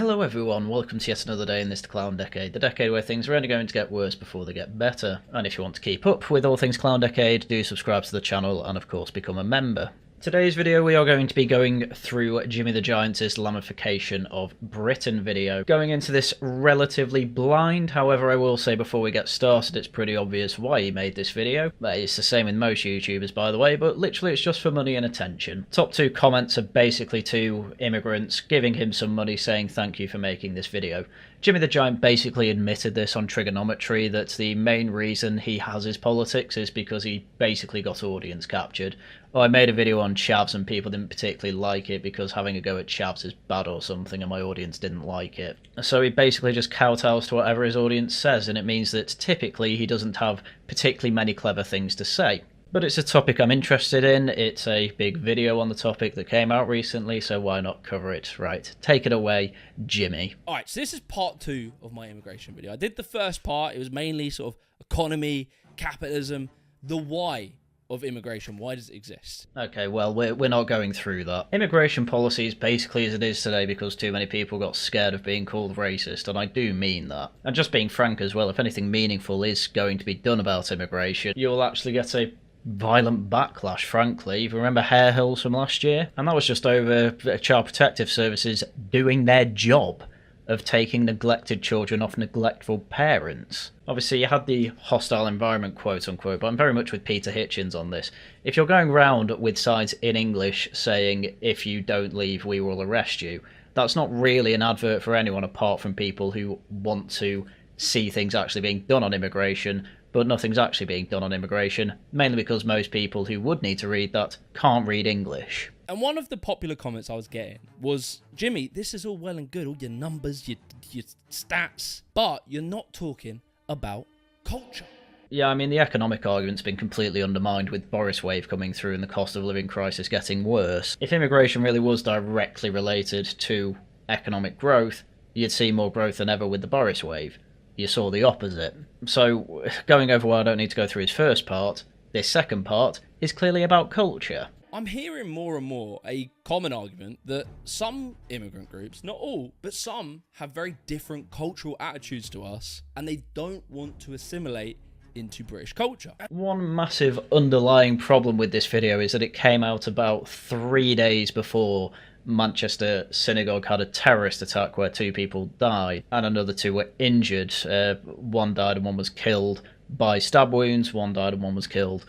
Hello everyone, welcome to yet another day in this Clown Decade, the decade where things are only going to get worse before they get better. And if you want to keep up with all things Clown Decade, do subscribe to the channel and of course become a member. Today's video we are going to be going through Jimmy the Giant's Islamification of Britain video. Going into this relatively blind, however I will say before we get started it's pretty obvious why he made this video. It's the same with most YouTubers by the way, but literally it's just for money and attention. Top two comments are basically two immigrants giving him some money saying thank you for making this video. Jimmy the Giant basically admitted this on Trigonometry, that the main reason he has his politics is because he basically got audience captured. Oh, I made a video on chavs and people didn't particularly like it because having a go at chavs is bad or something and my audience didn't like it. So he basically just kowtows to whatever his audience says, and it means that typically he doesn't have particularly many clever things to say. But it's a topic I'm interested in, it's a big video on the topic that came out recently, so why not cover it? Right, take it away, Jimmy. Alright, so this is part two of my immigration video. I did the first part, it was mainly sort of economy, capitalism, the why of immigration. Why does it exist? Okay, well, we're not going through that. Immigration policy is basically as it is today because too many people got scared of being called racist, and I do mean that. And just being frank as well, if anything meaningful is going to be done about immigration, you'll actually get a violent backlash, frankly. Remember Hair Hills from last year? And that was just over Child Protective Services doing their job of taking neglected children off neglectful parents. Obviously you had the hostile environment quote unquote, but I'm very much with Peter Hitchens on this. If you're going round with signs in English saying if you don't leave we will arrest you, that's not really an advert for anyone apart from people who want to see things actually being done on immigration, but nothing's actually being done on immigration, mainly because most people who would need to read that can't read English. And one of the popular comments I was getting was, Jimmy, this is all well and good, all your numbers, your stats, but you're not talking about culture. Yeah, I mean, the economic argument's been completely undermined with Boris wave coming through and the cost of living crisis getting worse. If immigration really was directly related to economic growth, you'd see more growth than ever with the Boris wave. You saw the opposite. So, going over why I don't need to go through his first part, this second part is clearly about culture. I'm hearing more and more a common argument that some immigrant groups, not all, but some, have very different cultural attitudes to us, and they don't want to assimilate into British culture. One massive underlying problem with this video is that it came out about 3 days before Manchester synagogue had a terrorist attack where 2 people died and another 2 were injured. One died and one was killed by stab wounds, one died and one was killed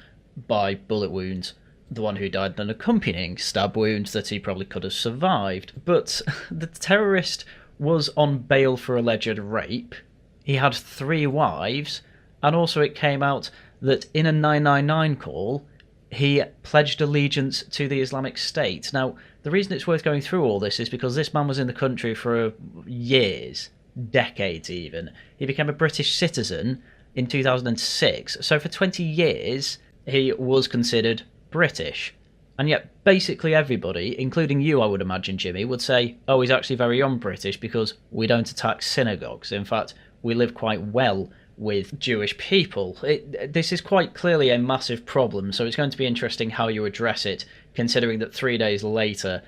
by bullet wounds. The one who died an accompanying stab wound that he probably could have survived. But the terrorist was on bail for alleged rape. He had 3 wives, and also it came out that in a 999 call he pledged allegiance to the Islamic State. Now, the reason it's worth going through all this is because this man was in the country for years, decades even. He became a British citizen in 2006, so for 20 years he was considered British. And yet basically everybody, including you I would imagine, Jimmy, would say, oh, he's actually very un-British because we don't attack synagogues. In fact, we live quite well with Jewish people. This is quite clearly a massive problem, so it's going to be interesting how you address it, considering that 3 days later,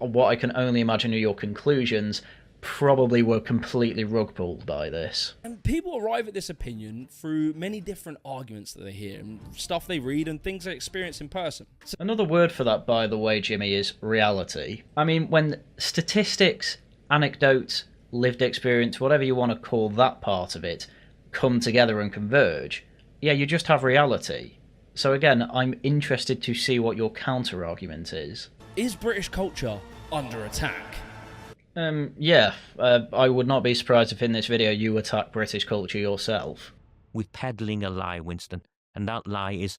what I can only imagine are your conclusions probably were completely rug pulled by this. And people arrive at this opinion through many different arguments that they hear, and stuff they read and things they experience in person. So another word for that, by the way, Jimmy, is reality. I mean, when statistics, anecdotes, lived experience, whatever you want to call that part of it, come together and converge, yeah, you just have reality. So again, I'm interested to see what your counter-argument is. Is British culture under attack? Yeah, I would not be surprised if in this video you attack British culture yourself. We're peddling a lie, Winston, and that lie is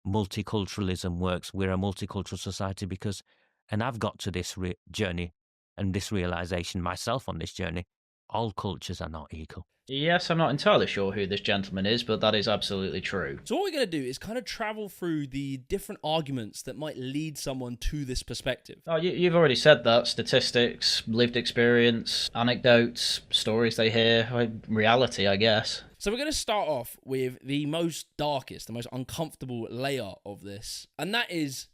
multiculturalism works. We're a multicultural society because, and I've got to this journey and this realization myself on this journey, all cultures are not equal. Yes, I'm not entirely sure who this gentleman is, but that is absolutely true. So what we're going to do is kind of travel through the different arguments that might lead someone to this perspective. Oh, you've already said that. Statistics, lived experience, anecdotes, stories they hear, reality, I guess. So we're going to start off with the most darkest, the most uncomfortable layer of this, and that is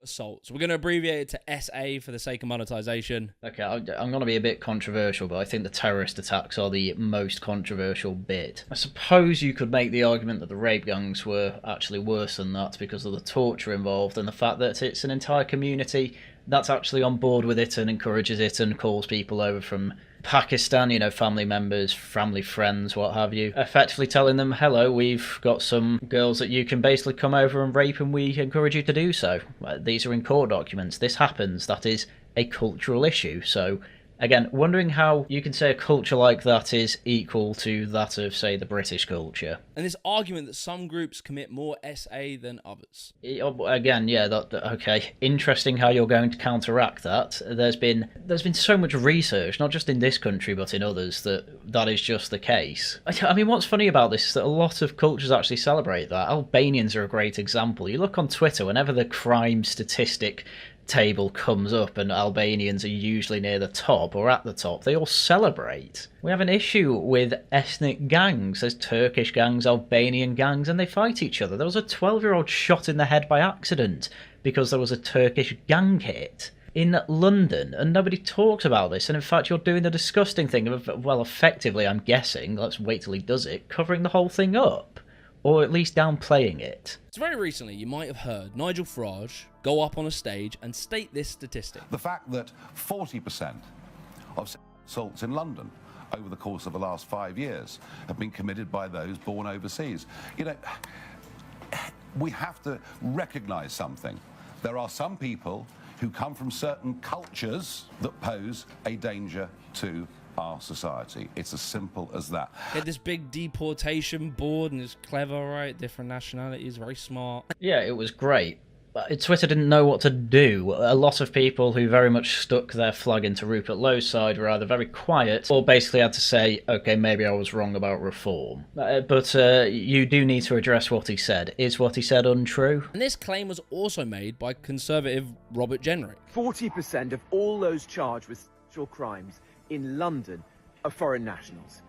assault. So we're going to abbreviate it to SA for the sake of monetization. Okay, I'm going to be a bit controversial, but I think the terrorist attacks are the most controversial bit. I suppose you could make the argument that the rape gangs were actually worse than that because of the torture involved and the fact that it's an entire community that's actually on board with it and encourages it and calls people over from Pakistan, you know, family members, family friends, what have you, effectively telling them, hello, we've got some girls that you can basically come over and rape and we encourage you to do so. These are in court documents. This happens. That is a cultural issue. So, again, wondering how you can say a culture like that is equal to that of, say, the British culture. And this argument that some groups commit more SA than others. Again, yeah, okay. Interesting how you're going to counteract that. There's been so much research, not just in this country but in others, that is just the case. I mean, what's funny about this is that a lot of cultures actually celebrate that. Albanians are a great example. You look on Twitter, whenever the crime statistic table comes up and Albanians are usually near the top or at the top, they all celebrate. We have an issue with ethnic gangs. There's Turkish gangs, Albanian gangs, and they fight each other. There was a 12-year-old shot in the head by accident because there was a Turkish gang hit in London, and nobody talks about this. And in fact, you're doing the disgusting thing of, well, effectively, I'm guessing, let's wait till he does it, covering the whole thing up. Or at least downplaying it. So very recently, you might have heard Nigel Farage go up on a stage and state this statistic. The fact that 40% of assaults in London over the course of the last 5 years have been committed by those born overseas. You know, we have to recognise something. There are some people who come from certain cultures that pose a danger to our society. It's as simple as that. He had this big deportation board and it's clever, right? Different nationalities, very smart. Yeah, it was great. But Twitter didn't know what to do. A lot of people who very much stuck their flag into Rupert Lowe's side were either very quiet or basically had to say, okay, maybe I was wrong about reform. But you do need to address what he said. Is what he said untrue? And this claim was also made by conservative Robert Jenrick. 40% of all those charged with sexual crimes in London are foreign nationals.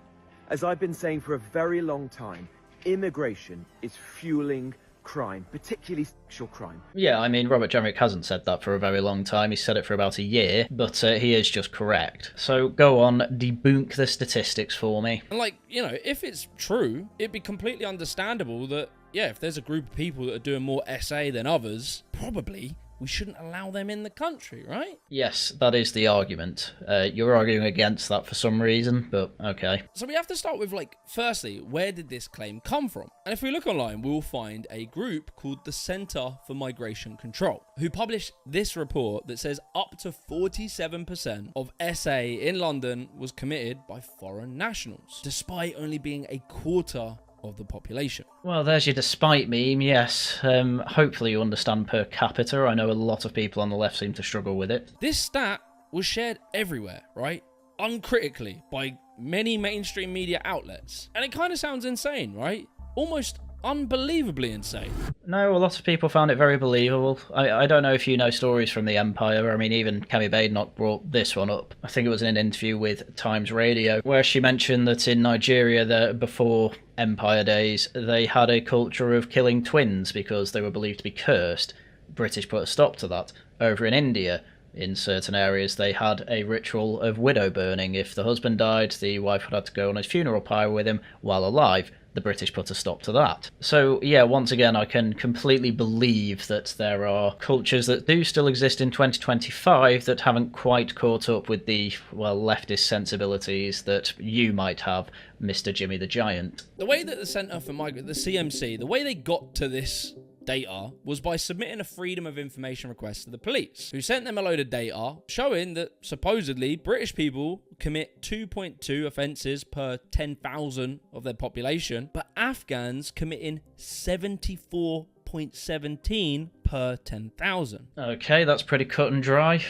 As I've been saying for a very long time, immigration is fueling crime, particularly sexual crime. Yeah, I mean, Robert Jenrick hasn't said that for a very long time. He's said it for about a year, but he is just correct. So go on, debunk the statistics for me. And like, you know, if it's true, it'd be completely understandable that, yeah, if there's a group of people that are doing more SA than others, probably we shouldn't allow them in the country, right? Yes, that is the argument. You're arguing against that for some reason, but okay. So we have to start with, like, firstly, where did this claim come from? And if we look online, we will find a group called the Centre for Migration Control, who published this report that says up to 47% of SA in London was committed by foreign nationals, despite only being a quarter of the population. Well, there's your despite meme, yes. Hopefully you understand per capita. I know a lot of people on the left seem to struggle with it. This stat was shared everywhere, right? Uncritically by many mainstream media outlets. And it kind of sounds insane, right? Almost unbelievably insane. No, a lot of people found it very believable. I don't know if you know stories from the Empire. I mean, even Kemi Badenoch brought this one up. I think it was in an interview with Times Radio, where she mentioned that in Nigeria, before Empire days, they had a culture of killing twins because they were believed to be cursed. British put a stop to that. Over in India, in certain areas, they had a ritual of widow burning. If the husband died, the wife would have to go on his funeral pyre with him while alive. The British put a stop to that. So, yeah, once again, I can completely believe that there are cultures that do still exist in 2025 that haven't quite caught up with the, well, leftist sensibilities that you might have, Mr. Jimmy the Giant. The way that the Centre for Migrant, the CMC, the way they got to this data was by submitting a Freedom of Information request to the police, who sent them a load of data showing that supposedly British people commit 2.2 offences per 10,000 of their population, but Afghans committing 74.17 per 10,000. Okay, that's pretty cut and dry.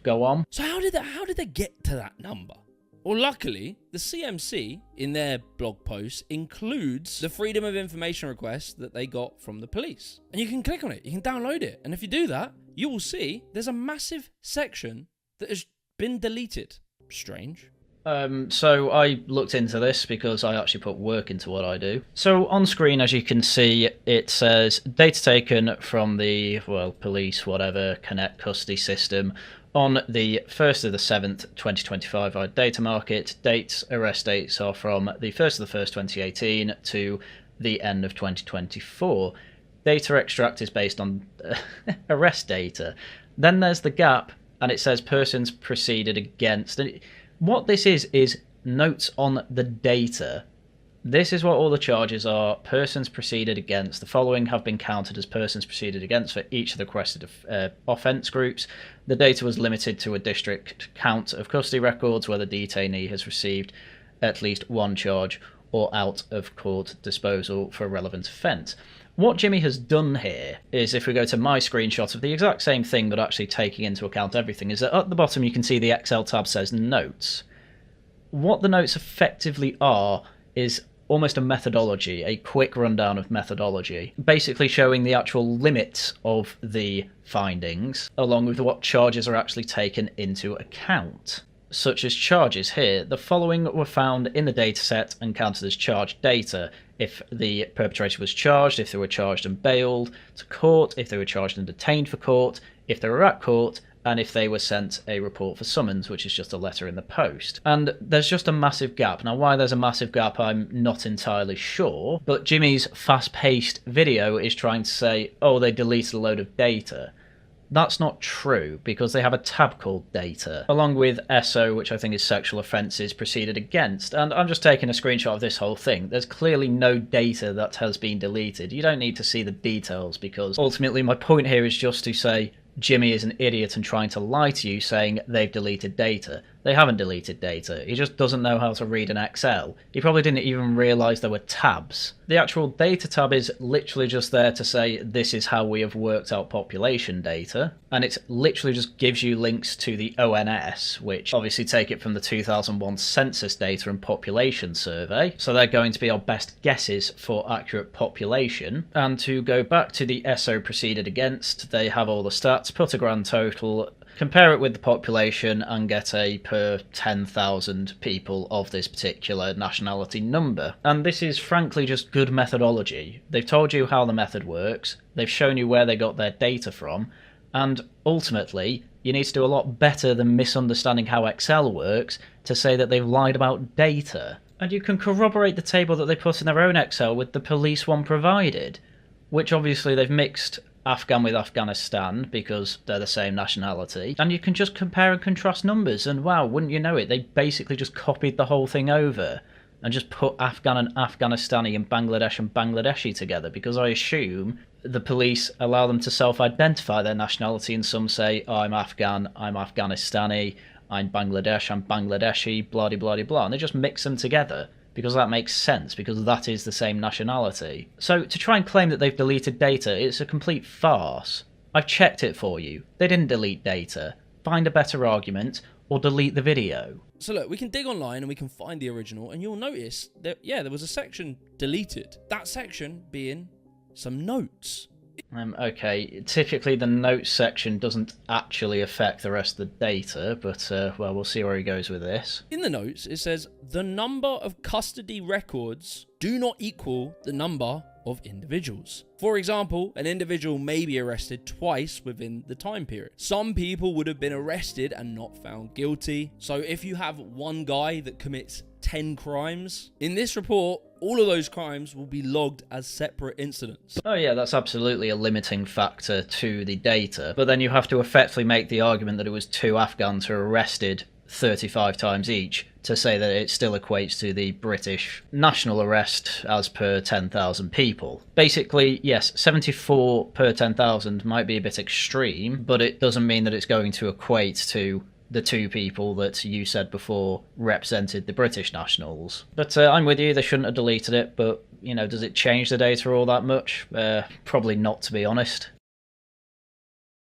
Go on. So how did they get to that number? Well, luckily, the CMC, in their blog post, includes the Freedom of Information request that they got from the police. And you can click on it, you can download it. And if you do that, you will see there's a massive section that has been deleted. Strange. So I looked into this because I actually put work into what I do. So on screen, as you can see, it says data taken from the, well, police, whatever, Connect custody system on the 1st of the 7th, 2025 via data market. Arrest dates are from the 1st of the 1st, 2018 to the end of 2024. Data extract is based on arrest data. Then there's the gap, and it says persons proceeded against. And what this is notes on the data. This is what all the charges are. Persons proceeded against. The following have been counted as persons proceeded against for each of the requested offence groups. The data was limited to a district count of custody records where the detainee has received at least one charge or out of court disposal for a relevant offence. What Jimmy has done here is, if we go to my screenshot of the exact same thing but actually taking into account everything, is that at the bottom you can see the Excel tab says notes. What the notes effectively are is almost a methodology, a quick rundown of methodology, basically showing the actual limits of the findings, along with what charges are actually taken into account. Such as charges here, the following were found in the dataset and counted as charged data. If the perpetrator was charged, if they were charged and bailed to court, if they were charged and detained for court, if they were at court, and if they were sent a report for summons, which is just a letter in the post. And there's just a massive gap. Now, why there's a massive gap, I'm not entirely sure, but Jimmy's fast-paced video is trying to say, oh, they deleted a load of data. That's not true, because they have a tab called data, along with SO, which I think is sexual offences proceeded against. And I'm just taking a screenshot of this whole thing. There's clearly no data that has been deleted. You don't need to see the details, because ultimately my point here is just to say Jimmy is an idiot and trying to lie to you, saying they've deleted data. They haven't deleted data. He just doesn't know how to read an Excel. He probably didn't even realise there were tabs. The actual data tab is literally just there to say this is how we have worked out population data, and it literally just gives you links to the ONS, which obviously take it from the 2001 census data and population survey, so they're going to be our best guesses for accurate population. And to go back to the SO proceeded against, they have all the stats, put a grand total, compare it with the population and get a per 10,000 people of this particular nationality number. And this is frankly just good methodology. They've told you how the method works, they've shown you where they got their data from, and ultimately you need to do a lot better than misunderstanding how Excel works to say that they've lied about data. And you can corroborate the table that they put in their own Excel with the police one provided, which obviously they've mixed Afghan with Afghanistan because they're the same nationality, and you can just compare and contrast numbers, and wow, wouldn't you know it, they basically just copied the whole thing over and just put Afghan and Afghanistani and Bangladeshi together, because I assume the police allow them to self-identify their nationality, and some say, oh, I'm Afghan, I'm Afghanistani, I'm Bangladesh, I'm Bangladeshi, blah blah blah blah, and they just mix them together because that makes sense, because that is the same nationality. So to try and claim that they've deleted data, it's a complete farce. I've checked it for you. They didn't delete data. Find a better argument, or delete the video. So look, we can dig online and we can find the original, and you'll notice that, yeah, there was a section deleted. That section being some notes. Okay, typically the notes section doesn't actually affect the rest of the data, but well, we'll see where he goes with this. In the notes, it says, the number of custody records do not equal the number of individuals. For example, an individual may be arrested twice within the time period. Some people would have been arrested and not found guilty. So if you have one guy that commits 10 crimes, in this report, all of those crimes will be logged as separate incidents. Oh yeah, that's absolutely a limiting factor to the data, but then you have to effectively make the argument that it was 2 Afghans who were arrested 35 times each to say that it still equates to the British national arrest as per 10,000 people. Basically, yes, 74 per 10,000 might be a bit extreme, but it doesn't mean that it's going to equate to the 2 people that you said before represented the British nationals. But I'm with you, they shouldn't have deleted it, but, you know, does it change the data all that much? Probably not, to be honest.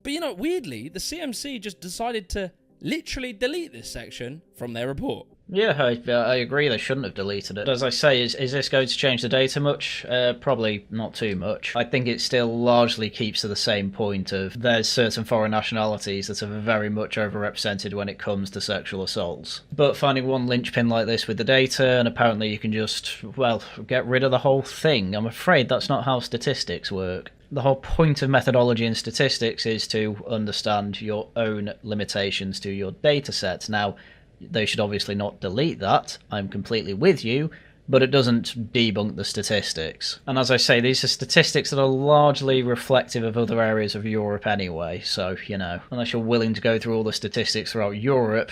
But, you know, weirdly, the CMC just decided to literally delete this section from their report. Yeah, I agree they shouldn't have deleted it. As I say, is this going to change the data much? Probably not too much. I think it still largely keeps to the same point of there's certain foreign nationalities that are very much overrepresented when it comes to sexual assaults. But finding one linchpin like this with the data, and apparently you can just, well, get rid of the whole thing. I'm afraid that's not how statistics work. The whole point of methodology in statistics is to understand your own limitations to your data sets. Now, they should obviously not delete that. I'm completely with you, but it doesn't debunk the statistics. And as I say, these are statistics that are largely reflective of other areas of Europe anyway, so, you know, unless you're willing to go through all the statistics throughout Europe,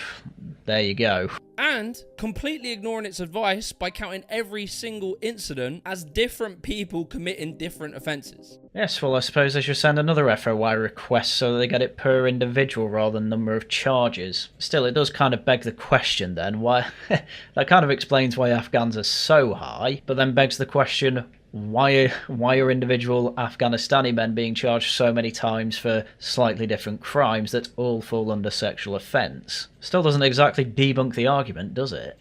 there you go. And completely ignoring its advice by counting every single incident as different people committing different offences. Yes, well, I suppose they should send another FOI request so that they get it per individual rather than number of charges. Still, it does kind of beg the question then, why... that kind of explains why Afghans are so high, but then begs the question, why are individual Afghanistani men being charged so many times for slightly different crimes that all fall under sexual offence? Still doesn't exactly debunk the argument, does it?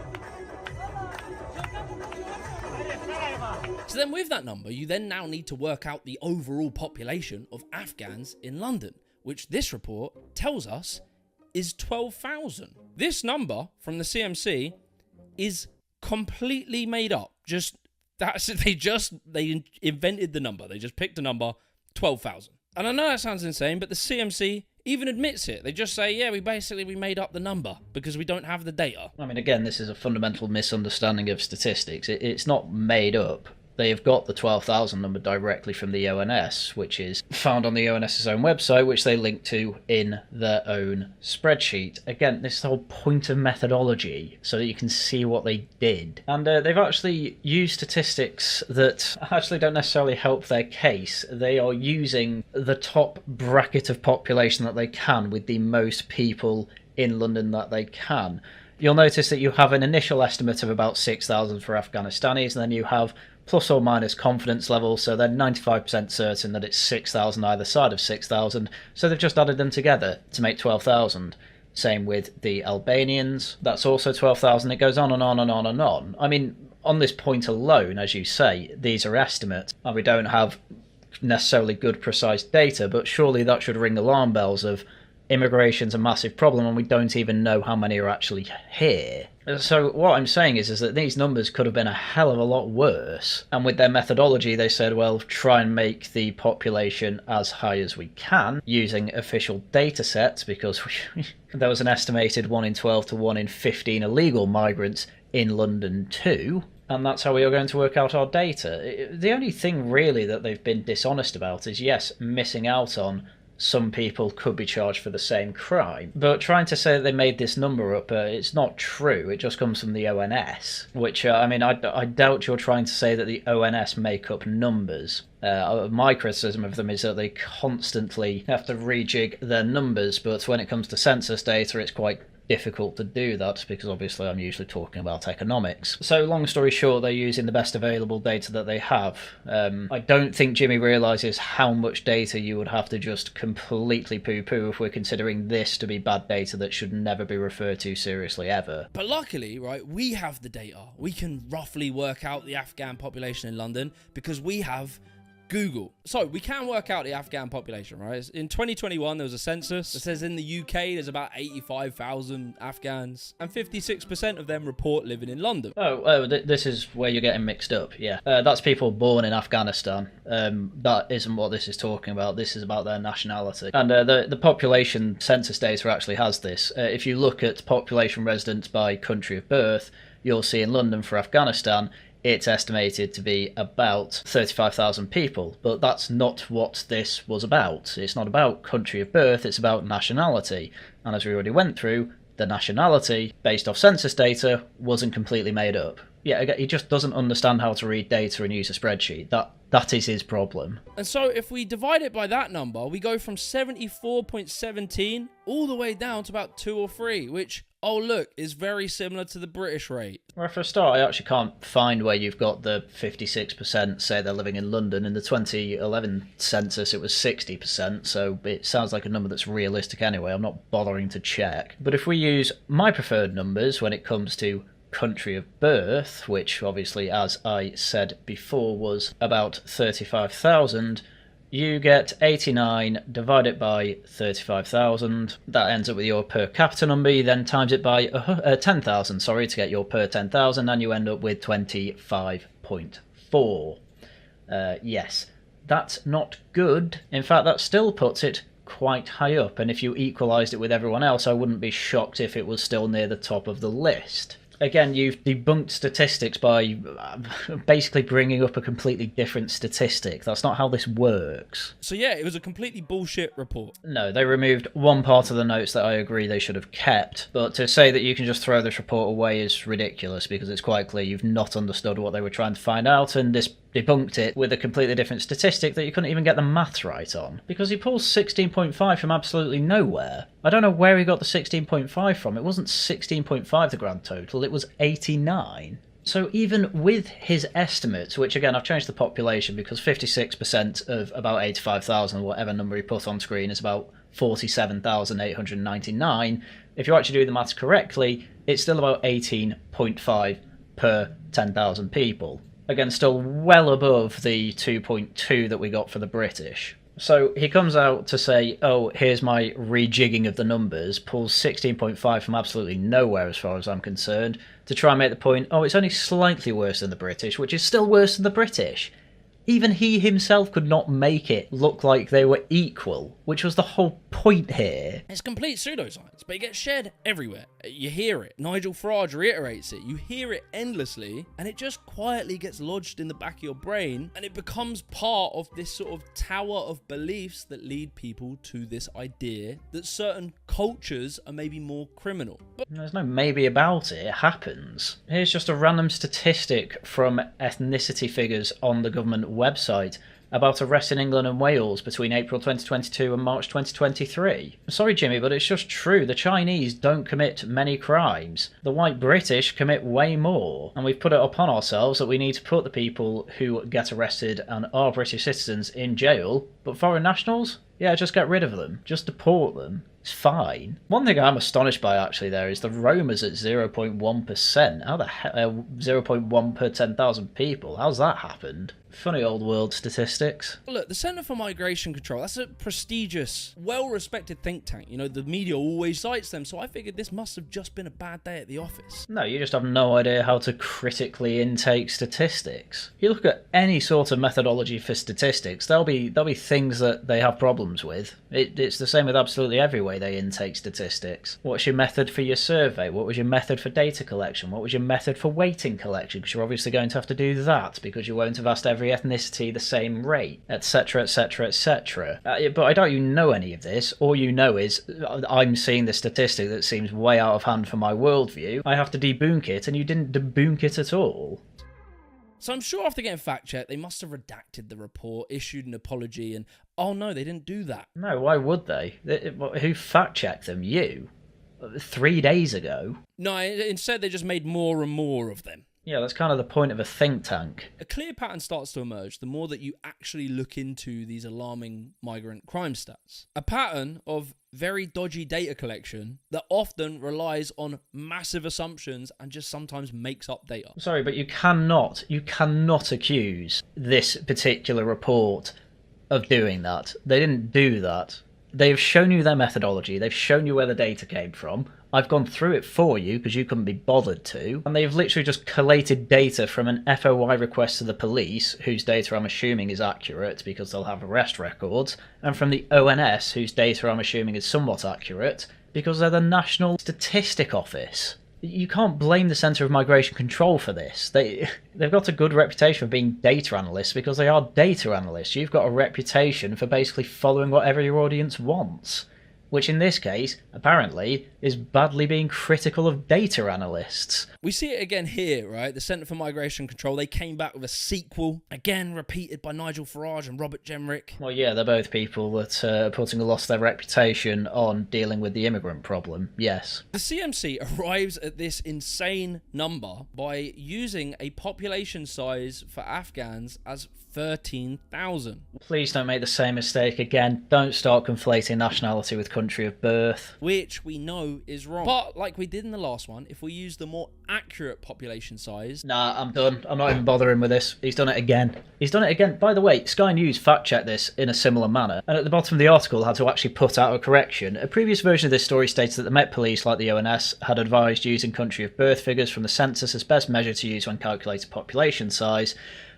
So then with that number, you then now need to work out the overall population of Afghans in London, which this report tells us is 12,000. This number from the CMC is completely made up. They invented the number. They just picked a number, 12,000. And I know that sounds insane, but the CMC even admits it. They just say, yeah, we made up the number because we don't have the data. I mean, again, this is a fundamental misunderstanding of statistics. It's not made up. They have got the 12,000 number directly from the ONS, which is found on the ONS's own website, which they link to in their own spreadsheet. Again, this is the whole point of methodology, so that you can see what they did. And they've actually used statistics that actually don't necessarily help their case. They are using the top bracket of population that they can, with the most people in London that they can. You'll notice that you have an initial estimate of about 6,000 for Afghanistanis, and then you have plus or minus confidence level, so they're 95% certain that it's 6,000 either side of 6,000, so they've just added them together to make 12,000. Same with the Albanians, that's also 12,000. It goes on and on and on and on. I mean, on this point alone, as you say, these are estimates, and we don't have necessarily good, precise data, but surely that should ring alarm bells of immigration's a massive problem and we don't even know how many are actually here. So what I'm saying is that these numbers could have been a hell of a lot worse, and with their methodology they said, well, try and make the population as high as we can using official data sets, because there was an estimated 1 in 12 to 1 in 15 illegal migrants in London too, and that's how we are going to work out our data. The only thing really that they've been dishonest about is, yes, missing out on some people could be charged for the same crime. But trying to say that they made this number up, it's not true. It just comes from the ONS, which, I mean, I doubt you're trying to say that the ONS make up numbers. My criticism of them is that they constantly have to rejig their numbers, but when it comes to census data, it's quite difficult to do that, because obviously I'm usually talking about economics. So long story short, they're using the best available data that they have. I don't think Jimmy realises how much data you would have to just completely poo-poo if we're considering this to be bad data that should never be referred to seriously ever. But luckily, right, we have the data. We can roughly work out the Afghan population in London because we have Google. So we can work out the Afghan population, right? In 2021, there was a census that says in the UK there's about 85,000 Afghans, and 56% of them report living in London. This is where you're getting mixed up, yeah. That's people born in Afghanistan. That isn't what this is talking about. This is about their nationality. And the population census data actually has this. If you look at population residents by country of birth, you'll see in London for Afghanistan, it's estimated to be about 35,000 people, but that's not what this was about. It's not about country of birth, it's about nationality. And as we already went through, the nationality, based off census data, wasn't completely made up. Yeah, he just doesn't understand how to read data and use a spreadsheet. That is his problem. And so if we divide it by that number, we go from 74.17 all the way down to about 2 or 3, which oh look, it's very similar to the British rate. Well, for a start, I actually can't find where you've got the 56% say they're living in London. In the 2011 census, it was 60%, so it sounds like a number that's realistic anyway. I'm not bothering to check. But if we use my preferred numbers when it comes to country of birth, which obviously, as I said before, was about 35,000, you get 89 divided by 35,000. That ends up with your per capita number. You then times it by 10,000, to get your per 10,000, and you end up with 25.4. Yes, that's not good. In fact, that still puts it quite high up, and if you equalised it with everyone else, I wouldn't be shocked if it was still near the top of the list. Again, you've debunked statistics by basically bringing up a completely different statistic. That's not how this works. So yeah, it was a completely bullshit report. No, they removed one part of the notes that I agree they should have kept, but to say that you can just throw this report away is ridiculous, because it's quite clear you've not understood what they were trying to find out, and this debunked it with a completely different statistic that you couldn't even get the maths right on. Because he pulls 16.5 from absolutely nowhere. I don't know where he got the 16.5 from. It wasn't 16.5 the grand total, it was 89. So even with his estimates, which again I've changed the population because 56% of about 85,000, whatever number he put on screen, is about 47,899. If you actually do the maths correctly, it's still about 18.5 per 10,000 people. Again, still well above the 2.2 that we got for the British. So he comes out to say, oh, here's my rejigging of the numbers, pulls 16.5 from absolutely nowhere as far as I'm concerned, to try and make the point, oh, it's only slightly worse than the British, which is still worse than the British. Even he himself could not make it look like they were equal, which was the whole point here. It's complete pseudoscience, but it gets shared everywhere. You hear it. Nigel Farage reiterates it. You hear it endlessly, and it just quietly gets lodged in the back of your brain, and it becomes part of this sort of tower of beliefs that lead people to this idea that certain cultures are maybe more criminal. But there's no maybe about it. It happens. Here's just a random statistic from ethnicity figures on the government website about arrests in England and Wales between April 2022 and March 2023. I'm sorry, Jimmy, but it's just true. The Chinese don't commit many crimes. The white British commit way more. And we've put it upon ourselves that we need to put the people who get arrested and are British citizens in jail, but foreign nationals? Yeah, just get rid of them. Just deport them. It's fine. One thing I'm astonished by actually there is the Roma's at 0.1%. How the hell? 0.1 per 10,000 people. How's that happened? Funny old world statistics. Look, the Centre for Migration Control, that's a prestigious, well-respected think tank. You know, the media always cites them, so I figured this must have just been a bad day at the office. No, you just have no idea how to critically intake statistics. You look at any sort of methodology for statistics, there'll be things that they have problems with. It's the same with absolutely every way they intake statistics. What's your method for your survey? What was your method for data collection? What was your method for weighting collection? Because you're obviously going to have to do that, because you won't have asked every ethnicity the same rate, etc, etc, etc. But I doubt you know any of this. All you know is I'm seeing the statistic that seems way out of hand for my worldview. I have to debunk it, and you didn't debunk it at all. So I'm sure after getting fact-checked, they must have redacted the report, issued an apology, and oh no, they didn't do that. No, why would they? Who fact-checked them? You? 3 days ago? No, instead they just made more and more of them. Yeah, that's kind of the point of a think tank. A clear pattern starts to emerge the more that you actually look into these alarming migrant crime stats. A pattern of very dodgy data collection that often relies on massive assumptions and just sometimes makes up data. Sorry, but you cannot accuse this particular report of doing that. They didn't do that. They've shown you their methodology. They've shown you where the data came from. I've gone through it for you because you couldn't be bothered to. And they've literally just collated data from an FOI request to the police, whose data I'm assuming is accurate because they'll have arrest records, and from the ONS, whose data I'm assuming is somewhat accurate because they're the National Statistic Office. You can't blame the Centre of Migration Control for this. They've got a good reputation for being data analysts because they are data analysts. You've got a reputation for basically following whatever your audience wants. which in this case, apparently, is badly being critical of data analysts. We see it again here, right? The Centre for Migration Control, they came back with a sequel, again repeated by Nigel Farage and Robert Jenrick. Well, yeah, they're both people that are putting a lot of their reputation on dealing with the immigrant problem, yes. The CMC arrives at this insane number by using a population size for Afghans as 13,000. Please don't make the same mistake again. Don't start conflating nationality with country of birth. Which we know is wrong. But like we did in the last one, if we use the more accurate population size... Nah, I'm done. I'm not even bothering with this. He's done it again. He's done it again. By the way, Sky News fact-checked this in a similar manner, and at the bottom of the article had to actually put out a correction. A previous version of this story states that the Met Police, like the ONS, had advised using country of birth figures from the census as best measure to use when calculating population size,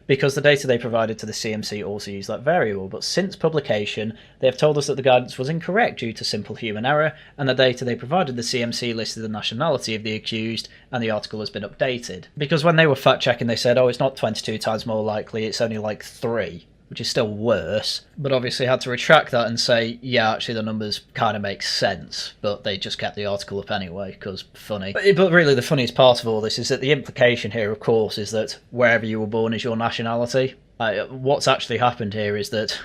because the data they provided to the CMC also used that variable. But since publication, they have told us that the guidance was incorrect due to simple human error, and the data they provided the CMC listed the nationality of the accused, and the article has been updated. Because when they were fact-checking, they said, oh, it's not 22 times more likely, it's only like 3. Which is still worse, but obviously had to retract that and say, yeah, actually the numbers kind of make sense, but they just kept the article up anyway, because funny. But really the funniest part of all this is that the implication here, of course, is that wherever you were born is your nationality. What's actually happened here is that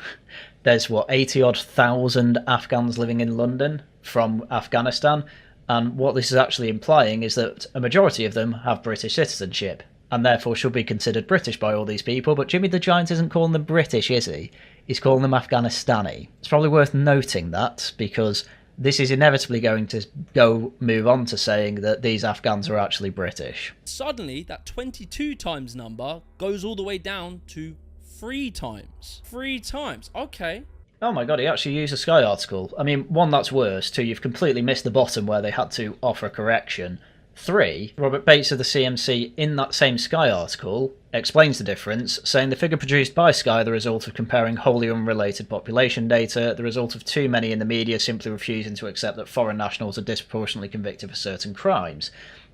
there's, 80-odd thousand Afghans living in London from Afghanistan, and what this is actually implying is that a majority of them have British citizenship, and therefore should be considered British by all these people, but JimmyTheGiant isn't calling them British, is he? He's calling them Afghanistani. It's probably worth noting that, because this is inevitably going to move on to saying that these Afghans are actually British. Suddenly, that 22 times number goes all the way down to 3 times. 3 times, okay. Oh my god, he actually used a Sky article. I mean, 1, that's worse. 2, you've completely missed the bottom where they had to offer a correction. 3, Robert Bates of the CMC in that same Sky article explains the difference, saying the figure produced by Sky the result of comparing wholly unrelated population data, the result of too many in the media simply refusing to accept that foreign nationals are disproportionately convicted for certain crimes.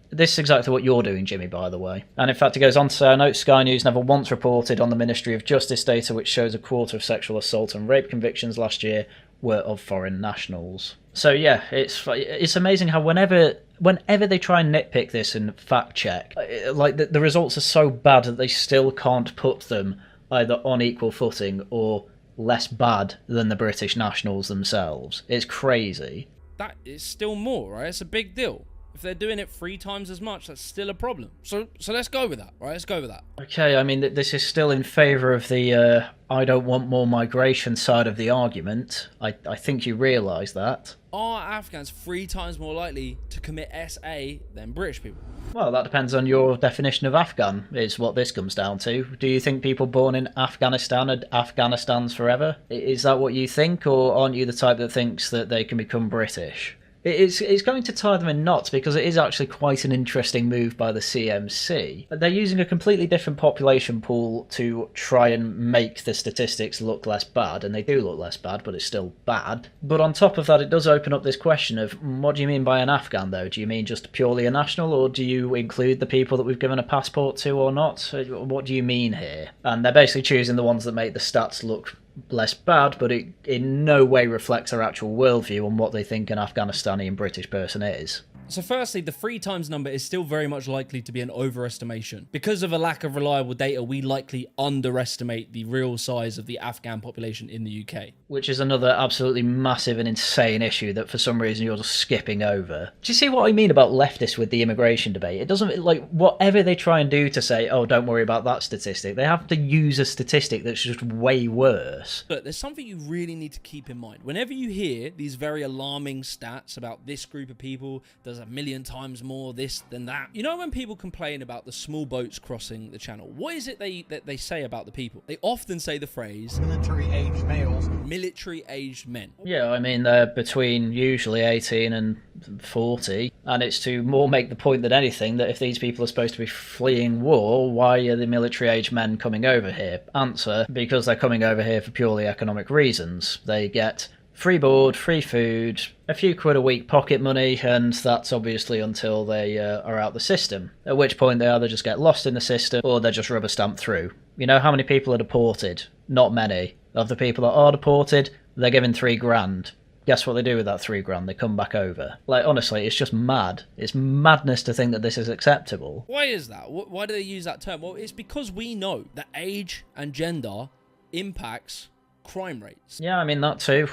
This is exactly what you're doing, Jimmy, by the way. And in fact, it goes on to say, I note Sky News never once reported on the Ministry of Justice data which shows a quarter of sexual assault and rape convictions last year were of foreign nationals. So yeah, it's amazing how whenever they try and nitpick this and fact check, like the results are so bad that they still can't put them either on equal footing or less bad than the British nationals themselves. It's crazy. That is still more, right? It's a big deal. If they're doing it 3 times as much, that's still a problem. So let's go with that, right? Let's go with that. Okay, I mean, this is still in favour of the I don't want more migration side of the argument. I think you realise that. Are Afghans 3 times more likely to commit SA than British people? Well, that depends on your definition of Afghan, is what this comes down to. Do you think people born in Afghanistan are Afghanistans forever? Is that what you think, or aren't you the type that thinks that they can become British? It's going to tie them in knots because it is actually quite an interesting move by the CMC. They're using a completely different population pool to try and make the statistics look less bad, and they do look less bad, but it's still bad. But on top of that, it does open up this question of, what do you mean by an Afghan, though? Do you mean just purely a national, or do you include the people that we've given a passport to or not? What do you mean here? And they're basically choosing the ones that make the stats look less bad, but it in no way reflects their actual worldview on what they think an Afghanistani and British person is. So firstly, the 3 times number is still very much likely to be an overestimation. Because of a lack of reliable data, we likely underestimate the real size of the Afghan population in the UK. Which is another absolutely massive and insane issue that for some reason you're just skipping over. Do you see what I mean about leftists with the immigration debate? It doesn't, like, whatever they try and do to say, oh, don't worry about that statistic, they have to use a statistic that's just way worse. But there's something you really need to keep in mind. Whenever you hear these very alarming stats about this group of people, there's 1,000,000 times more this than that. You know, when people complain about the small boats crossing the channel, what is it that they say about the people? They often say the phrase military-aged males. Military-aged men. Yeah, I mean, they're between usually 18 and 40, and it's to more make the point than anything that if these people are supposed to be fleeing war, why are the military-aged men coming over here? Answer, because they're coming over here for purely economic reasons. They get free board, free food, a few quid a week pocket money, and that's obviously until they are out the system, at which point they either just get lost in the system or they're just rubber stamped through. You know how many people are deported? Not many. Of the people that are deported, they're given $3,000. Guess what they do with that £3,000? They come back over. Like, honestly, it's just mad. It's madness to think that this is acceptable. Why is that? Why do they use that term? Well, it's because we know that age and gender impacts crime rates. Yeah, I mean, that too.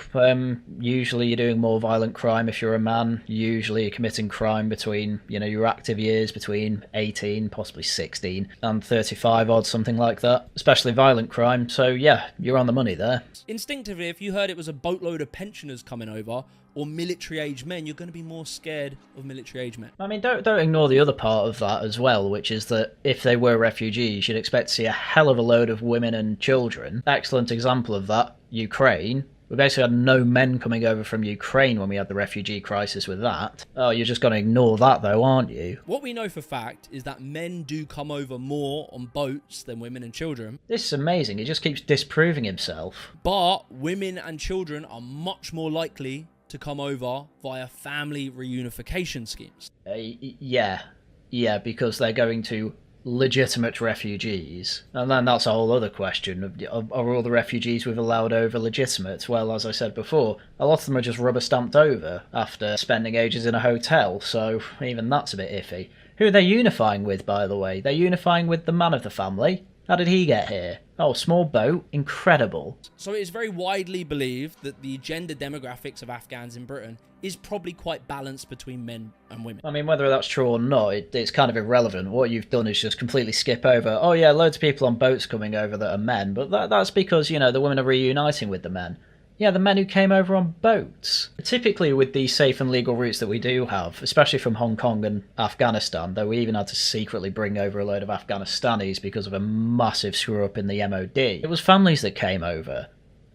Usually you're doing more violent crime if you're a man. Usually you're committing crime between, your active years, between 18, possibly 16, and 35 odd, something like that. Especially violent crime. So yeah, you're on the money there. Instinctively, if you heard it was a boatload of pensioners coming over, or military-age men, you're going to be more scared of military-age men. I mean, don't ignore the other part of that as well, which is that if they were refugees, you'd expect to see a hell of a load of women and children. Excellent example of that, Ukraine. We basically had no men coming over from Ukraine when we had the refugee crisis with that. Oh, you're just going to ignore that though, aren't you? What we know for fact is that men do come over more on boats than women and children. This is amazing. He just keeps disproving himself. But women and children are much more likely to come over via family reunification schemes. Yeah, because they're going to legitimate refugees. And then that's a whole other question. Are all the refugees we've allowed over legitimate? Well, as I said before, a lot of them are just rubber stamped over after spending ages in a hotel, so even that's a bit iffy. Who are they unifying with, by the way? They're unifying with the man of the family. How did he get here? Oh, small boat. Incredible. So it is very widely believed that the gender demographics of Afghans in Britain is probably quite balanced between men and women. I mean, whether that's true or not, it's kind of irrelevant. What you've done is just completely skip over, oh yeah, loads of people on boats coming over that are men, but that's because, the women are reuniting with the men. Yeah, the men who came over on boats. Typically with the safe and legal routes that we do have, especially from Hong Kong and Afghanistan, though we even had to secretly bring over a load of Afghanistanis because of a massive screw-up in the MOD, it was families that came over.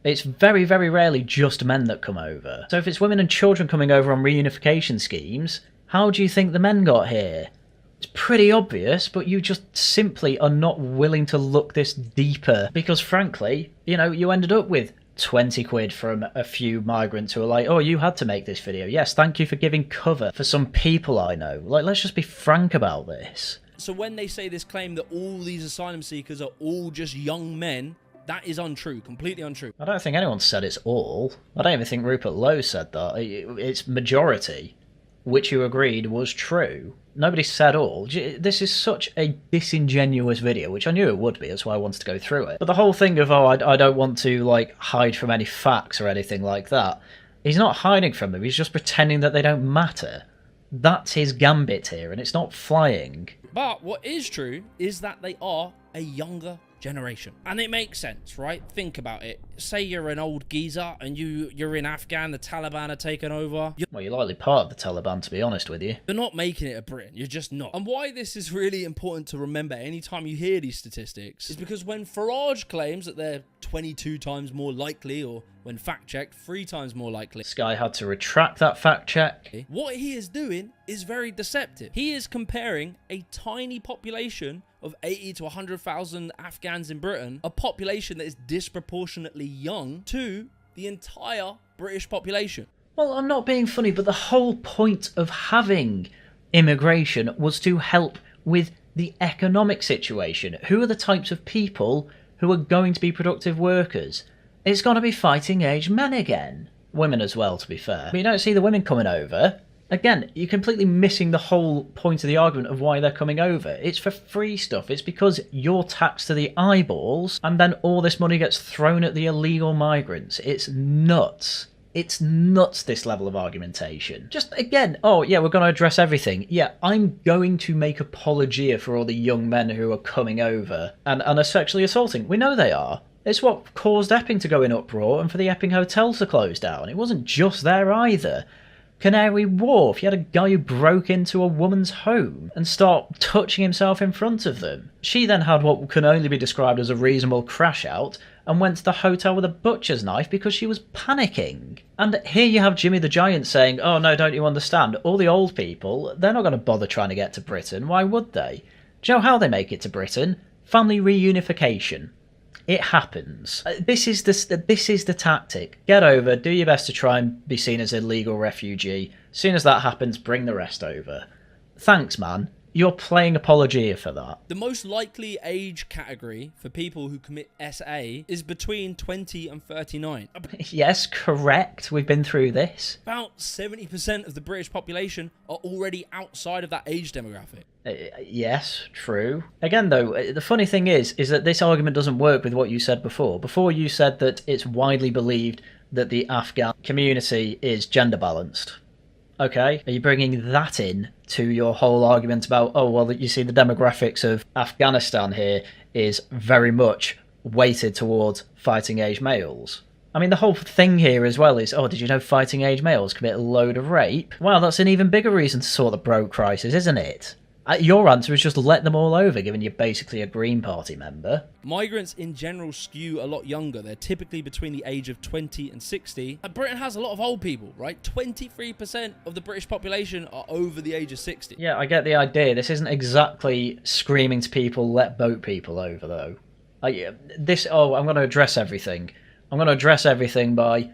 It's very, very rarely just men that come over. So if it's women and children coming over on reunification schemes, how do you think the men got here? It's pretty obvious, but you just simply are not willing to look this deeper. Because frankly, you ended up with 20 quid from a few migrants who are like, oh, you had to make this video. Yes, thank you for giving cover for some people I know. Like, let's just be frank about this. So when they say this claim that all these asylum seekers are all just young men, that is untrue, completely untrue. I don't think anyone said it's all. I don't even think Rupert Lowe said that. It's majority, which you agreed was true. Nobody said all. This is such a disingenuous video, which I knew it would be, that's why I wanted to go through it. But the whole thing of, oh, I don't want to, hide from any facts or anything like that, he's not hiding from them, he's just pretending that they don't matter. That's his gambit here, and it's not flying. But what is true is that they are a younger generation. And it makes sense, right? Think about it. Say you're an old geezer and you're in Afghan, the Taliban are taking over. Well, you're likely part of the Taliban, to be honest with you. You're not making it a Britain. You're just not. And why this is really important to remember anytime you hear these statistics is because when Farage claims that they're 22 times more likely, or when fact-checked, 3 times more likely, Sky had to retract that fact-check. what he is doing is very deceptive. He is comparing a tiny population of 80 to 100,000 Afghans in Britain, a population that is disproportionately young, to the entire British population. Well, I'm not being funny, but the whole point of having immigration was to help with the economic situation. Who are the types of people who are going to be productive workers? It's going to be fighting age men again. Women as well, to be fair. But you don't see the women coming over. Again, you're completely missing the whole point of the argument of why they're coming over. It's for free stuff. It's because you're taxed to the eyeballs, and then all this money gets thrown at the illegal migrants. It's nuts. It's nuts, this level of argumentation. Just, again, oh, yeah, we're going to address everything. Yeah, I'm going to make apologia for all the young men who are coming over and are sexually assaulting. We know they are. It's what caused Epping to go in uproar and for the Epping Hotel to close down. It wasn't just there either. Canary Wharf, you had a guy who broke into a woman's home and started touching himself in front of them. She then had what can only be described as a reasonable crash out and went to the hotel with a butcher's knife because she was panicking. And here you have JimmyTheGiant saying, oh no, don't you understand? All the old people, they're not going to bother trying to get to Britain. Why would they? Do you know how they make it to Britain? Family reunification. It happens. This is the tactic. Get over, do your best to try and be seen as a legal refugee. As soon as that happens, bring the rest over. Thanks, man. You're playing apologia for that. The most likely age category for people who commit SA is between 20 and 39. Yes, correct. We've been through this. About 70% of the British population are already outside of that age demographic. Yes, true. Again, though, the funny thing is that this argument doesn't work with what you said before. Before you said that it's widely believed that the Afghan community is gender balanced. Okay, are you bringing that in to your whole argument about, oh, well, you see the demographics of Afghanistan here is very much weighted towards fighting age males? I mean, the whole thing here as well is, oh, did you know fighting age males commit a load of rape? Well, that's an even bigger reason to sort the bro crisis, isn't it? Your answer is just let them all over, given you're basically a Green Party member. Migrants in general skew a lot younger. They're typically between the age of 20 and 60. And Britain has a lot of old people, right? 23% of the British population are over the age of 60. Yeah, I get the idea. This isn't exactly screaming to people, let boat people over, though. I'm going to address everything. I'm going to address everything by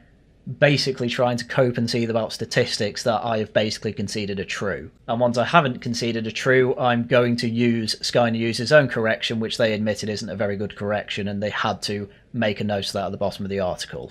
basically trying to cope and seethe about statistics that I have basically conceded are true. And ones I haven't conceded are true, I'm going to use Sky News' own correction, which they admitted isn't a very good correction, and they had to make a note of that at the bottom of the article.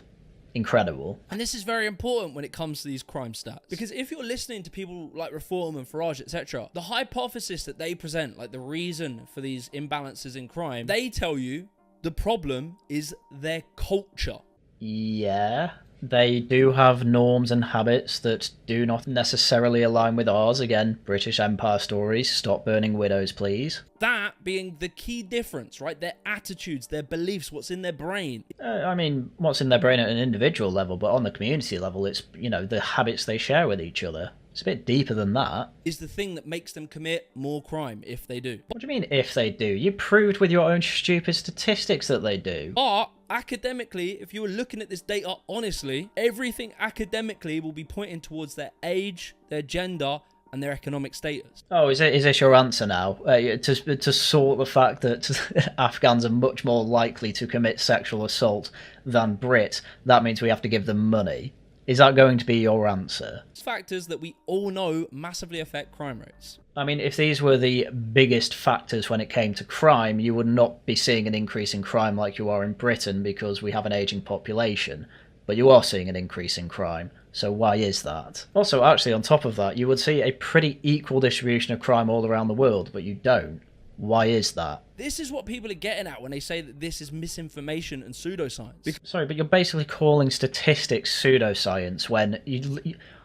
Incredible. And this is very important when it comes to these crime stats. Because if you're listening to people like Reform and Farage, etc., the hypothesis that they present, like the reason for these imbalances in crime, they tell you the problem is their culture. Yeah. They do have norms and habits that do not necessarily align with ours. Again, British Empire stories. Stop burning widows, please. That being the key difference, right? Their attitudes, their beliefs, what's in their brain. I mean, what's in their brain at an individual level, but on the community level, it's, the habits they share with each other. It's a bit deeper than that. Is the thing that makes them commit more crime if they do. What do you mean, if they do? You proved with your own stupid statistics that they do. But academically, if you were looking at this data honestly, everything academically will be pointing towards their age, their gender, and their economic status. Oh, is this your answer now? To sort the fact that Afghans are much more likely to commit sexual assault than Brits, that means we have to give them money. Is that going to be your answer? It's factors that we all know massively affect crime rates. I mean, if these were the biggest factors when it came to crime, you would not be seeing an increase in crime like you are in Britain because we have an ageing population. But you are seeing an increase in crime. So why is that? Also, actually, on top of that, you would see a pretty equal distribution of crime all around the world, but you don't. Why is that? This is what people are getting at when they say that this is misinformation and pseudoscience. Sorry, but you're basically calling statistics pseudoscience when you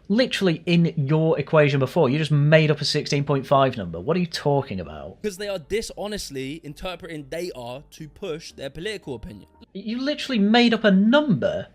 literally in your equation before, you just made up a 16.5 number. What are you talking about? Because they are dishonestly interpreting data to push their political opinion. You literally made up a number.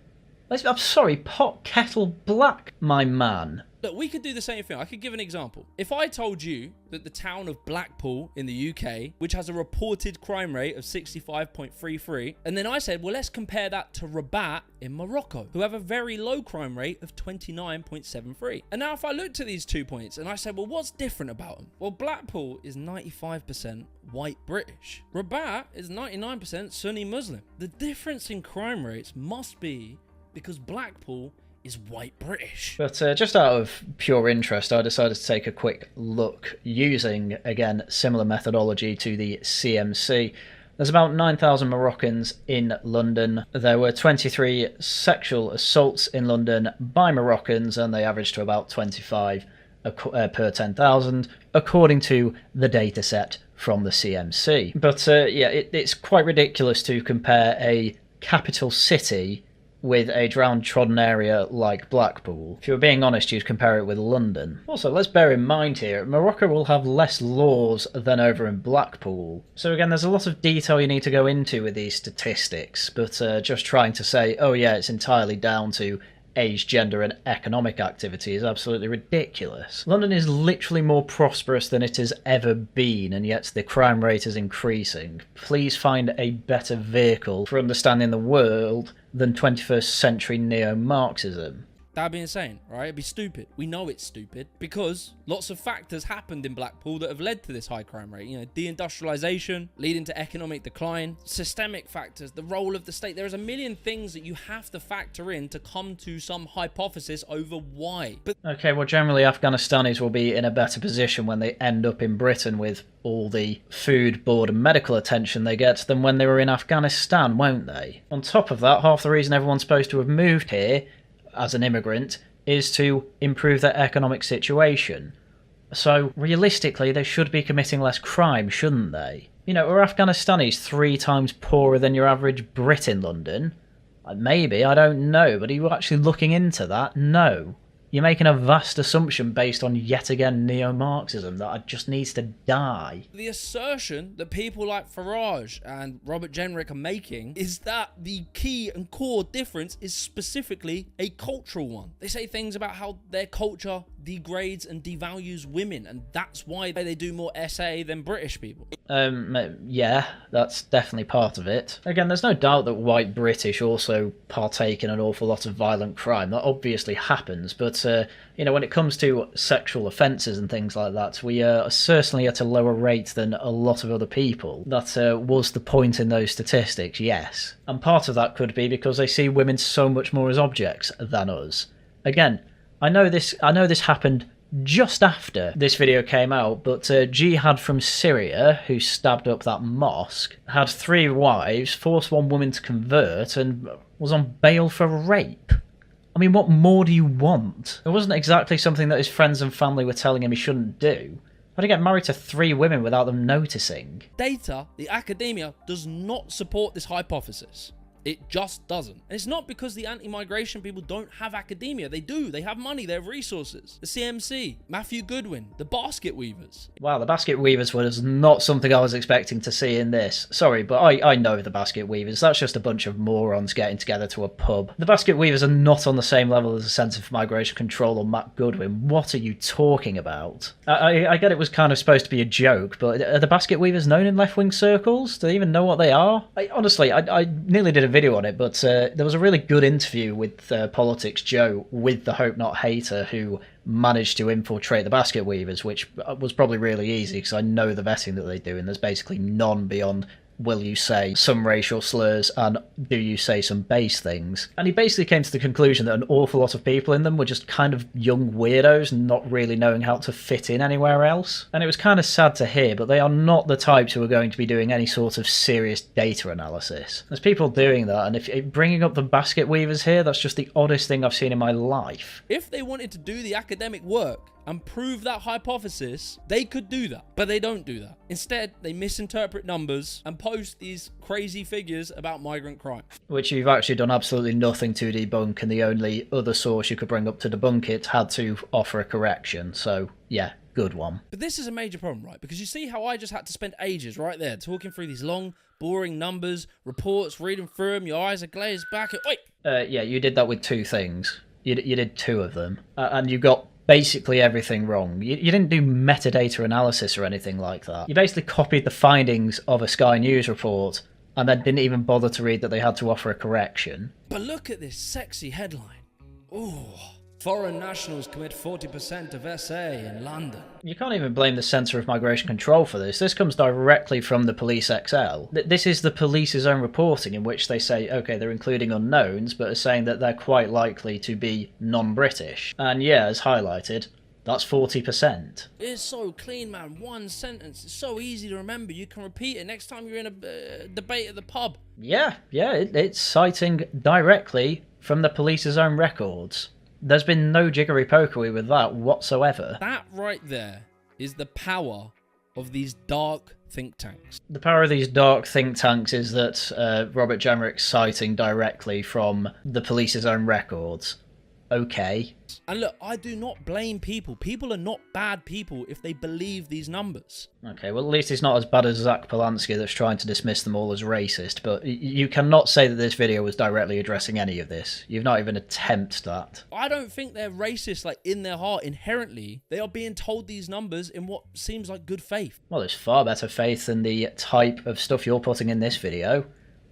I'm sorry, pot kettle black, my man. Look, we could do the same thing. I could give an example. If I told you that the town of Blackpool in the UK, which has a reported crime rate of 65.33, and then I said, well, let's compare that to Rabat in Morocco, who have a very low crime rate of 29.73. And now if I looked at these 2 points and I said, well, what's different about them? Well, Blackpool is 95% white British. Rabat is 99% Sunni Muslim. The difference in crime rates must be because Blackpool is white British. But just out of pure interest, I decided to take a quick look using, again, similar methodology to the CMC. There's about 9,000 Moroccans in London. There were 23 sexual assaults in London by Moroccans, and they averaged to about 25 per 10,000, according to the data set from the CMC. But yeah, it's quite ridiculous to compare a capital city with a downtrodden area like Blackpool. If you were being honest, you'd compare it with London. Also, let's bear in mind here, Morocco will have less laws than over in Blackpool. So again, there's a lot of detail you need to go into with these statistics, but just trying to say, oh yeah, it's entirely down to age, gender and economic activity is absolutely ridiculous. London is literally more prosperous than it has ever been, and yet the crime rate is increasing. Please find a better vehicle for understanding the world than 21st century neo-Marxism. That'd be insane, right? It'd be stupid. We know it's stupid because lots of factors happened in Blackpool that have led to this high crime rate. You know, deindustrialization, leading to economic decline, systemic factors, the role of the state. There's a million things that you have to factor in to come to some hypothesis over why. But okay, well, generally Afghanistanis will be in a better position when they end up in Britain with all the food, board and medical attention they get than when they were in Afghanistan, won't they? On top of that, half the reason everyone's supposed to have moved here as an immigrant is to improve their economic situation. So, realistically, they should be committing less crime, shouldn't they? You know, are Afghanistanis 3 times poorer than your average Brit in London? Maybe, I don't know, but are you actually looking into that? No. You're making a vast assumption based on yet again neo-Marxism that just needs to die. The assertion that people like Farage and Robert Jenrick are making is that the key and core difference is specifically a cultural one. They say things about how their culture degrades and devalues women, and that's why they do more SA than British people. Yeah, that's definitely part of it. Again, there's no doubt that white British also partake in an awful lot of violent crime. That obviously happens, but you know, when it comes to sexual offences and things like that, we are certainly at a lower rate than a lot of other people. That was the point in those statistics, yes. And part of that could be because they see women so much more as objects than us. Again, I know this happened just after this video came out, but Jihad from Syria, who stabbed up that mosque, had 3 wives, forced one woman to convert, and was on bail for rape. I mean, what more do you want? It wasn't exactly something that his friends and family were telling him he shouldn't do. How to get married to 3 women without them noticing? Data, the academia, does not support this hypothesis. It just doesn't. And it's not because the anti-migration people don't have academia. They do. They have money. They have resources. The CMC, Matthew Goodwin, the basket weavers. Wow, the basket weavers was not something I was expecting to see in this. Sorry, but I know the basket weavers. That's just a bunch of morons getting together to a pub. The basket weavers are not on the same level as the Centre for Migration Control or Matt Goodwin. What are you talking about? I get it was kind of supposed to be a joke, but are the basket weavers known in left-wing circles? Do they even know what they are? Honestly, I nearly did a video on it, but there was a really good interview with Politics Joe with the Hope Not Hater who managed to infiltrate the basket weavers, which was probably really easy because I know the vetting that they do, and there's basically none beyond will you say some racial slurs and do you say some base things. And he basically came to the conclusion that an awful lot of people in them were just kind of young weirdos not really knowing how to fit in anywhere else. And it was kind of sad to hear, but they are not the types who are going to be doing any sort of serious data analysis. There's people doing that, and if bringing up the basket weavers here, that's just the oddest thing I've seen in my life. If they wanted to do the academic work and prove that hypothesis, they could do that, but they don't do that. Instead, they misinterpret numbers and post these crazy figures about migrant crime. Which you've actually done absolutely nothing to debunk, and the only other source you could bring up to debunk it had to offer a correction, so yeah, good one. But this is a major problem, right? Because you see how I just had to spend ages right there talking through these long, boring numbers, reports, reading through them, your eyes are glazed back. Wait! Yeah, you did that with 2 things. You did 2 of them, and you got basically everything wrong. You didn't do metadata analysis or anything like that. You basically copied the findings of a Sky News report and then didn't even bother to read that they had to offer a correction. But look at this sexy headline. Ooh. Foreign nationals commit 40% of SA in London. You can't even blame the Centre of Migration Control for this. This comes directly from the Police XL. This is the police's own reporting in which they say, okay, they're including unknowns, but are saying that they're quite likely to be non-British. And yeah, as highlighted, that's 40%. It's so clean, man. One sentence. It's so easy to remember. You can repeat it next time you're in a debate at the pub. Yeah, it's citing directly from the police's own records. There's been no jiggery-pokery with that whatsoever. That right there is the power of these dark think tanks. The power of these dark think tanks is that Robert Jenrick's citing directly from the police's own records. Okay. And look, I do not blame people. People are not bad people if they believe these numbers. Okay, well at least it's not as bad as Zach Polanski that's trying to dismiss them all as racist, but you cannot say that this video was directly addressing any of this. You've not even attempted that. I don't think they're racist, like in their heart, inherently. They are being told these numbers in what seems like good faith. Well, there's far better faith than the type of stuff you're putting in this video.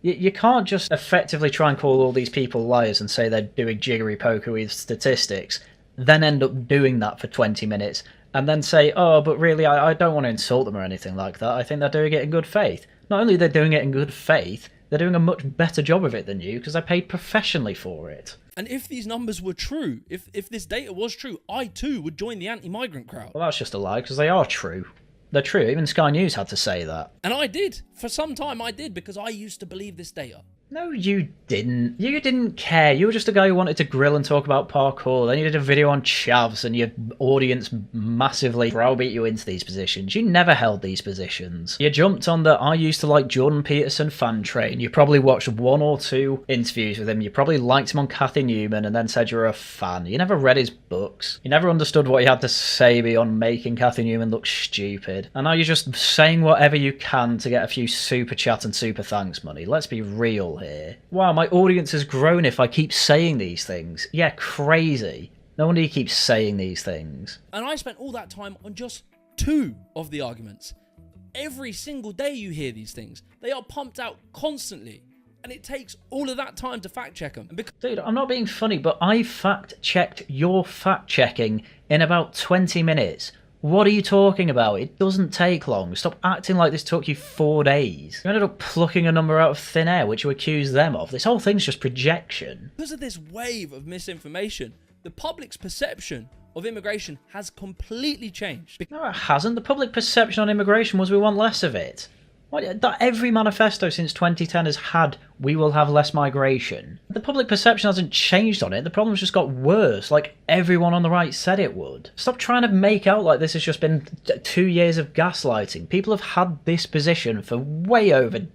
You can't just effectively try and call all these people liars and say they're doing jiggery poker with statistics, then end up doing that for 20 minutes, and then say, oh, but really, I don't want to insult them or anything like that. I think they're doing it in good faith. Not only are they doing it in good faith, they're doing a much better job of it than you because they paid professionally for it. And if these numbers were true, if this data was true, I too would join the anti-migrant crowd. Well, that's just a lie because they are true. They're true. Even Sky News had to say that. And I did. For some time I did, because I used to believe this data. No, you didn't. You didn't care. You were just a guy who wanted to grill and talk about parkour. Then you did a video on chavs and your audience massively browbeat you into these positions. You never held these positions. You jumped on the I used to like Jordan Peterson fan train. You probably watched 1 or 2 interviews with him. You probably liked him on Kathy Newman and then said you were a fan. You never read his books. You never understood what he had to say beyond making Kathy Newman look stupid. And now you're just saying whatever you can to get a few super chat and super thanks money. Let's be real here. Wow, my audience has grown if I keep saying these things. Yeah, crazy. No wonder you keep saying these things. And I spent all that time on just 2 of the arguments. Every single day you hear these things. They are pumped out constantly. And it takes all of that time to fact check them. Dude, I'm not being funny, but I fact checked your fact checking in about 20 minutes. What are you talking about? It doesn't take long. Stop acting like this took you 4 days. You ended up plucking a number out of thin air, which you accused them of. This whole thing's just projection. Because of this wave of misinformation, the public's perception of immigration has completely changed. No, it hasn't. The public perception on immigration was we want less of it. Every manifesto since 2010 has had, we will have less migration. The public perception hasn't changed on it. The problem's just got worse, like everyone on the right said it would. Stop trying to make out like this has just been 2 years of gaslighting. People have had this position for way over,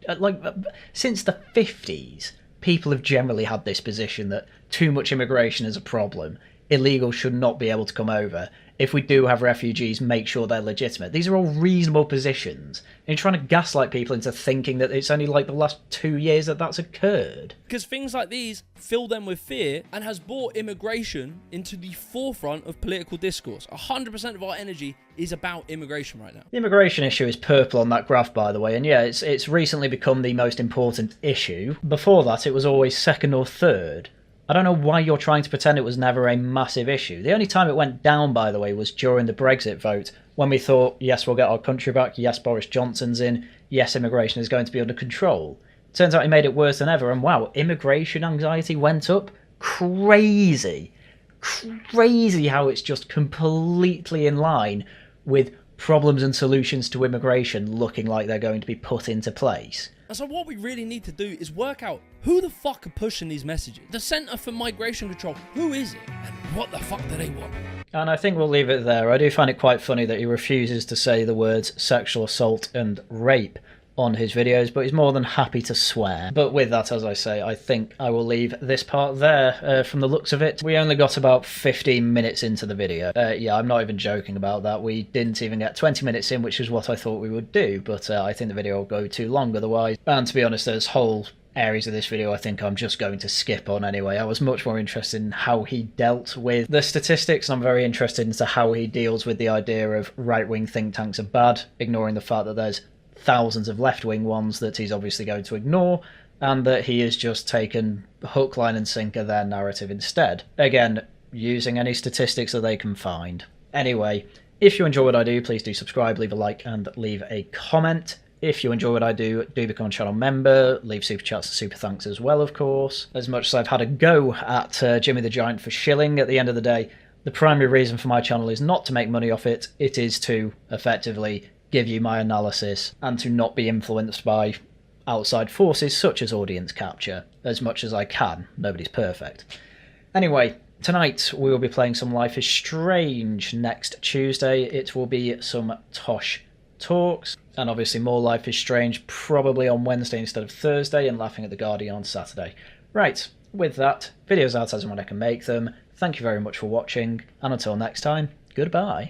since the 50s. People have generally had this position that too much immigration is a problem. Illegals should not be able to come over. If we do have refugees, make sure they're legitimate. These are all reasonable positions. And you're trying to gaslight people into thinking that it's only like the last 2 years that that's occurred. Because things like these fill them with fear and has brought immigration into the forefront of political discourse. 100% of our energy is about immigration right now. The immigration issue is purple on that graph, by the way, and yeah, it's recently become the most important issue. Before that, it was always second or third. I don't know why you're trying to pretend it was never a massive issue. The only time it went down, by the way, was during the Brexit vote, when we thought, yes, we'll get our country back, yes, Boris Johnson's in, yes, immigration is going to be under control. Turns out he made it worse than ever, and wow, immigration anxiety went up. Crazy. Crazy how it's just completely in line with problems and solutions to immigration looking like they're going to be put into place. And so what we really need to do is work out who the fuck are pushing these messages. The Centre for Migration Control, who is it? And what the fuck do they want? And I think we'll leave it there. I do find it quite funny that he refuses to say the words sexual assault and rape on his videos, but he's more than happy to swear. But with that, as I say, I think I will leave this part there. From the looks of it, we only got about 15 minutes into the video. Yeah, I'm not even joking about that. We didn't even get 20 minutes in, which is what I thought we would do, but I think the video will go too long otherwise. And to be honest, there's whole areas of this video I think I'm just going to skip on anyway. I was much more interested in how he dealt with the statistics, and I'm very interested into how he deals with the idea of right-wing think tanks are bad, ignoring the fact that there's thousands of left-wing ones that he's obviously going to ignore, and that he has just taken hook, line and sinker their narrative instead. Again, using any statistics that they can find. Anyway, if you enjoy what I do, please do subscribe, leave a like and leave a comment. If you enjoy what I do become a channel member, leave super chats and super thanks as well, of course. As much as I've had a go at Jimmy the Giant for shilling, at the end of the day, the primary reason for my channel is not to make money off it, it is to effectively give you my analysis and to not be influenced by outside forces such as audience capture as much as I can. Nobody's perfect. Anyway, tonight we will be playing some Life is Strange. Next Tuesday it will be some Tosh Talks, and obviously more Life is Strange probably on Wednesday instead of Thursday, and Laughing at the Guardian on Saturday. Right, with that, videos out as and when I can make them. Thank you very much for watching, and until next time, goodbye.